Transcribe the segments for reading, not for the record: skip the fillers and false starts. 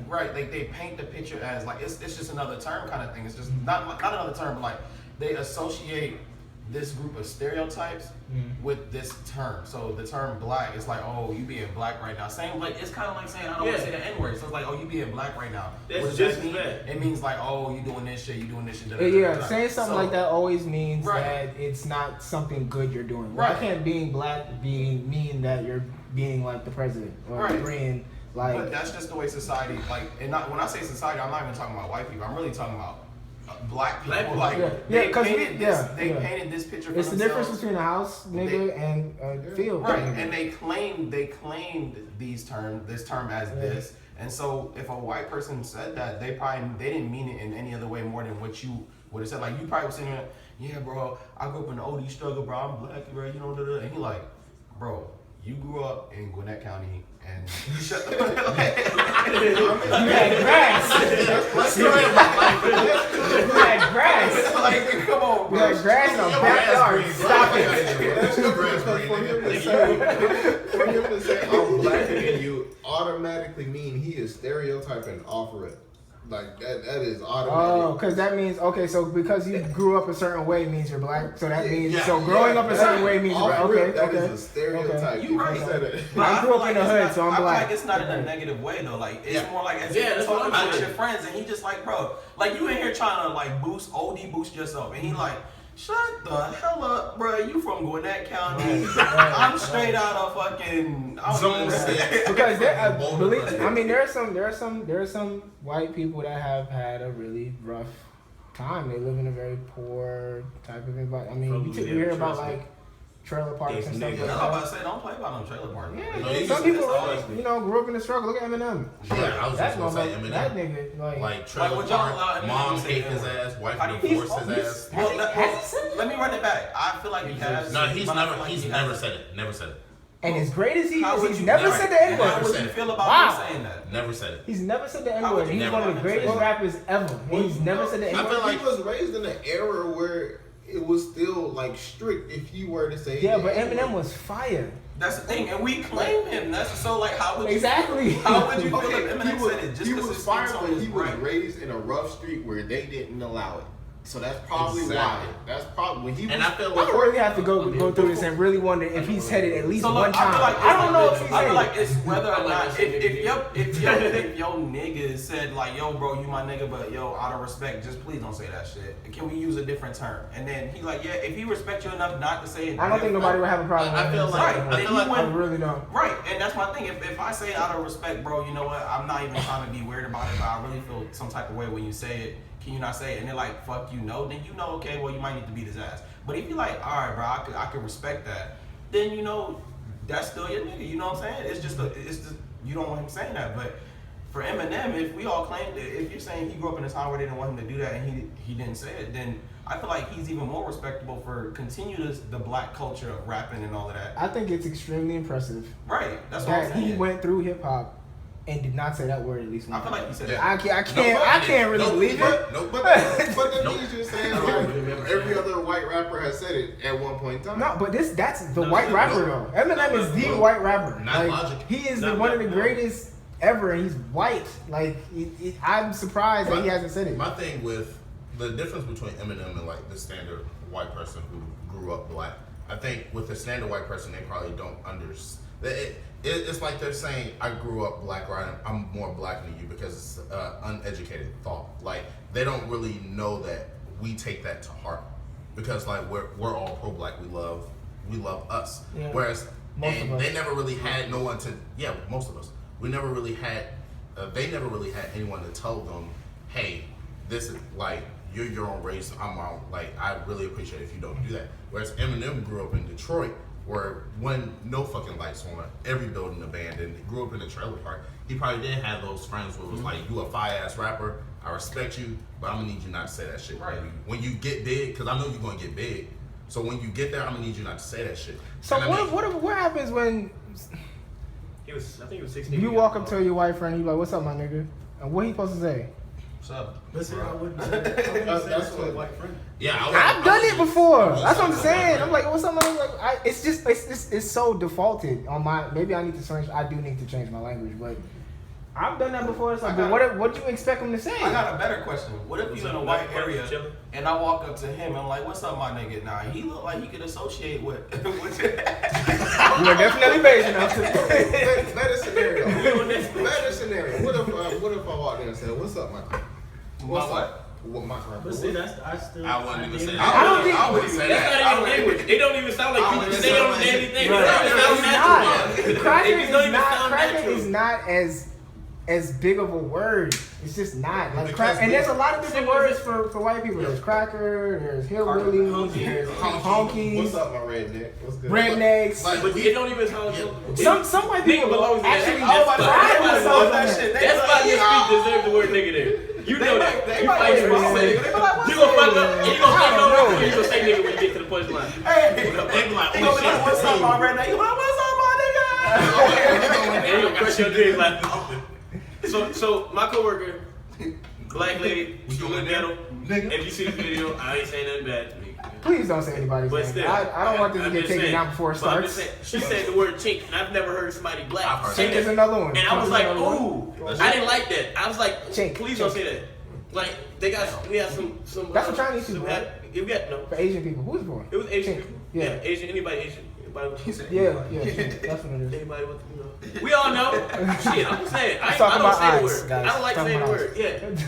right, they paint the picture as like it's just another term kind of thing. It's just not another term, but like they associate this group of stereotypes with this term. So the term black, it's like, oh, you being black right now. Same, like it's kind of like saying I don't want to say the N-word. So it's like, oh, you being black right now. That's what does just that mean? bad. It means like, oh, you doing this shit. Saying something like that always means that it's not something good you're doing. Why can't being black mean that you're being like the president or being like? But that's just the way society when I say society, I'm not even talking about white people. I'm really talking about black people. They painted this picture for it's themselves. the difference between a house nigga and a field. Right, and they claimed this term as this. And so if a white person said that, they didn't mean it in any other way more than what you would have said. Like you probably was saying, yeah, bro, I grew up in the OD struggle, bro. I'm black, bro. You know, and he like, bro, you grew up in Gwinnett County. And you shut the fuck up. You had grass. You had grass. Like, come on, bro. You had grass in a backyard. Stop it. For him to say, I'm black and you automatically mean he is stereotyping off of it. Like that is automatic. Oh, because that means so because you grew up a certain way means you're black. So that means growing up a certain way means you're black. Okay, that is a stereotype. You right. I grew up in the hood, so I'm black. I feel like it's not in a negative way though. Like it's more like as you're talking with your friends, and he just like, bro, like you in here trying to like boost yourself, and he like. Shut the hell up, bro. You from Gwinnett County. I'm straight out of fucking because there are some white people that have had a really rough time. They live in a very poor type of environment. I mean, you hear about like trailer parks and stuff like that. I'm about to say, don't play about no trailer park. Yeah, some people, grew up in the struggle. Look at Eminem. Yeah, I was just gonna say Eminem. That nigga, like trailer park, mom hate his ass, wife divorced his ass. Let me run it back. I feel like he has. No, he's never said it. Never said it. And as great as he is, he's never said the N-word. How would you feel about him saying that? Never said it. He's never said the N-word. He's one of the greatest rappers ever. He's never said the N-word. I feel like he was raised in an era where it was still like strict if you were to say. Yeah, but Eminem was fire. That's the thing, and we claim him. That's so like how would you exactly? How would you feel if Eminem said it? Just he was fire, but he was raised in a rough street where they didn't allow it. So that's probably why. That's probably when he was. And I feel like I don't really have to go through this and really wonder if he said it at least one time. I don't know if he said it. I feel like it's whether or not if your nigga said like, yo, bro, you my nigga, but yo, out of respect, just please don't say that shit. Can we use a different term? And then he's like, yeah, if he respects you enough not to say it. I don't think nobody would have a problem. I feel like I really don't. Right, and that's my thing. If I say out of respect, bro, you know what? I'm not even trying to be weird about it, but I really feel some type of way when you say it. Can you not say it? And they're like, fuck you, no. Then you know, okay, well, you might need to beat his ass. But if you're like, all right, bro, I could respect that. Then you know, that's still your nigga. You know what I'm saying? It's just you don't want him saying that. But for Eminem, if we all claim that, if you're saying he grew up in a time where they didn't want him to do that and he didn't say it, then I feel like he's even more respectable for the black culture of rapping and all of that. I think it's extremely impressive. Right. That's what I'm saying. He went through hip hop and did not say that word at least one time. I feel like he said that. I can't really believe it. But then he's just saying like every other white rapper has said it at one point in time. No, but that's the white rapper though. Eminem is the white rapper. Not logic. He is one of the greatest ever, and he's white. Like I'm surprised that he hasn't said it. My thing with the difference between Eminem and like the standard white person who grew up black, I think with the standard white person, they probably don't understand. It's like they're saying, I grew up black, or I'm more black than you because it's uneducated thought. Like, they don't really know that we take that to heart because, like, we're all pro-black. We love us. Yeah. Whereas they never really had no one to, most of us. We never really had, they never really had anyone to tell them, hey, this is, like, you're your own race, I'm my own. Like, I really appreciate it if you don't do that. Whereas Eminem grew up in Detroit, where when no fucking lights on, every building abandoned, he grew up in a trailer park. He probably did have those friends where it was like, you a fire-ass rapper, I respect you, but I'm gonna need you not to say that shit. Right. When you get big, because I know you're gonna get big, so when you get there, I'm gonna need you not to say that shit. So what happens when I think he was 16. You walk up to your white friend and you're like, what's up, my nigga? And what he supposed to say? What's up? Listen, I wouldn't say that's what a white friend. Yeah, I've done it before. That's what I'm saying. I'm like, what's up, man? Like, it's so defaulted on my. Maybe I need to change. I do need to change my language, but I've done that before. It's like, I but what do you expect him to say? I got a better question. What if you in a white area chilling? and I walk up to him and I'm like, "What's up, my nigga?" Nah, he look like he could associate with. You're definitely basing up to Better scenario. Better scenario. What if I walked in and said, "What's up, my nigga?" What's what? What my But see, that's I still. I wouldn't even say that. I wouldn't say That's that. not even language. They don't even sound like people. They don't say anything. Right. They don't sound natural. Cracker is not as big of a word. It's just not. Like crack, and there's a lot of different words for white people. There's cracker, there's hillbillies, there's honkies. What's up, my redneck? What's good? Rednecks. Like, But it don't even sound. Some white people belongs in actually that. pride themselves on that that. shit. That's why you deserve the word nigga there. You know that. They You might fight say for nigga. it. They be like, "What's You gonna fuck up?" up and you gonna say no, or you gonna say nigga when you get to the punchline. Hey, They be like, he gonna be like, "What's up, my redneck?" You be like, "What's up, my nigga?" And you gonna crush your dreams like. So my coworker, black lady, she look ghetto. If you see the video, I ain't saying nothing bad to me. Please don't say anybody's But name. still, I don't want this to I'm get just taken saying. down before it But I'm starts. just saying, she said the word chink, and I've never heard somebody black I've heard say Chink that. is another one. And I was like, Chink is another ooh, one. I didn't like that. I was like, Chink, please don't chink. say that. Like we have some. That's for Chinese people, some right? You got no. For Asian people. Who's for? It was Asian Chink. people. Yeah. Yeah, Asian. Anybody Asian? Anybody with Yeah, chink. That's what it is. Anybody with you know? We all know. Shit, I'm just saying. I Talking don't about say the eyes, word. guys. I don't like Talking saying the about word.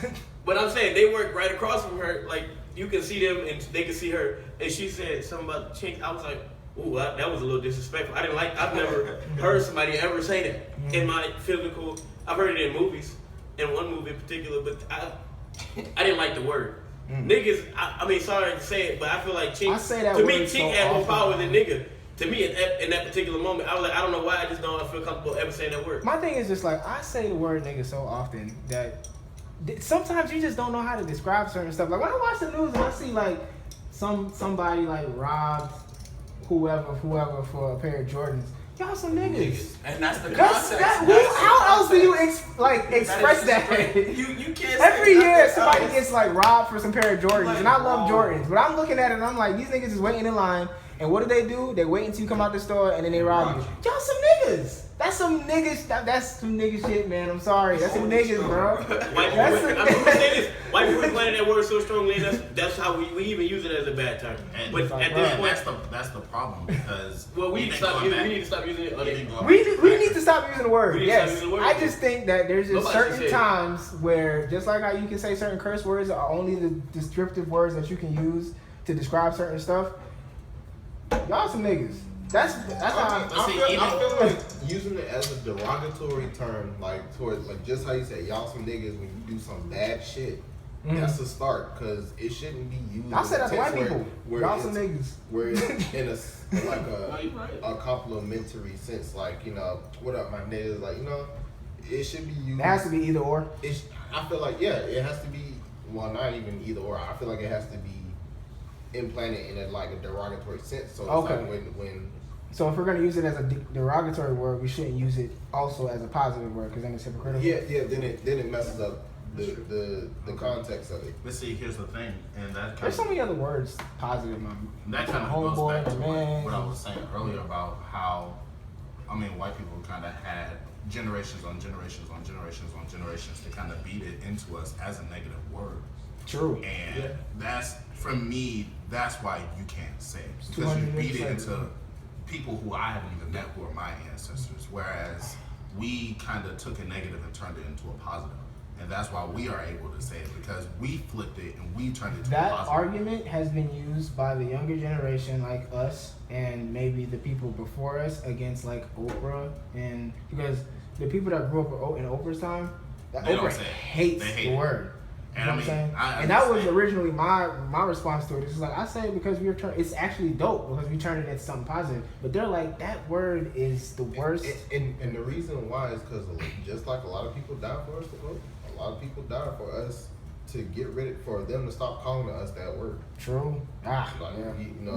Yeah. But I'm saying they work right across from her. Like you can see them and they can see her. And she said something about chink. I was like, ooh, that was a little disrespectful. I didn't like. I've never heard somebody ever say that in my physical. I've heard it in movies, in one movie in particular, but I didn't like the word. Niggas. I mean, sorry to say it, but I feel like chink. I say that to me, word chink so had more often. power than nigga. To me, in that particular moment, I was like, I don't know why. I just don't feel comfortable ever saying that word. My thing is just like I say the word nigga so often that sometimes you just don't know how to describe certain stuff. Like when I watch the news and I see like somebody like robbed whoever for a pair of Jordans. Y'all some niggas. And that's the That's context. that. How else do you express that? You can't. Every say year nothing somebody else. gets like robbed for some pair of Jordans, Like, and I love bro. Jordans. But I'm looking at it and I'm like, these niggas is waiting in line, and what do? They wait until you come out the store and then they rob you. Y'all some niggas. That's some niggas. That's some nigga shit, man. I'm sorry. That's some niggas, bro. White people, I'm gonna say this. White people explaining that word so strongly. That's how we even use it as a bad term. And But at this point, that's the problem because well, we need to stop using it. Okay. We need to stop using the word. We need to stop Yes, using the word. I just think that there's just Nobody should say certain it. times where, just like how you can say certain curse words are only the descriptive words that you can use to describe certain stuff. Y'all some niggas. That's how. I feel like using it as a derogatory term, like towards like just how you say y'all some niggas when you do some bad shit. That's a start because it shouldn't be used. I said in a that's white text people. where Y'all it's- some niggas. Where it's in like you right. a complimentary sense, like what up, my niggas, like it should be used. It has to be either or. I feel like it has to be. Well, not even either or. I feel like it has to be implanted in a derogatory sense. So it's Okay. like when So if we're gonna use it as a derogatory word, we shouldn't use it also as a positive word because then it's hypocritical. then it messes up the context of it. But see, here's the thing, and that There's so many other words positive, man. that kind of Homeboy, goes back to man. what I was saying earlier about how, white people kind of had generations on generations on generations on generations to kind of beat it into us as a negative word. True. And that's, for me, that's why you can't say it. Because you 200 beat it years into people who I haven't even met who are my ancestors. Whereas we kind of took a negative and turned it into a positive. And that's why we are able to say it, because we flipped it and we turned it to a That positive. argument has been used by the younger generation like us and maybe the people before us against like Oprah, and because the people that grew up in Oprah's time, that They don't Oprah say it. hates They hate the it. word. You And know I what I'm mean, saying? I And that was understand. originally my response to it. It's like I say it because it's actually dope because we turned it into something positive. But they're like, that word is the worst. And the reason why is because just like a lot of people died for us to vote, a lot of people died for us to get rid of, for them to stop calling us that word. True. Like, Yeah. you know.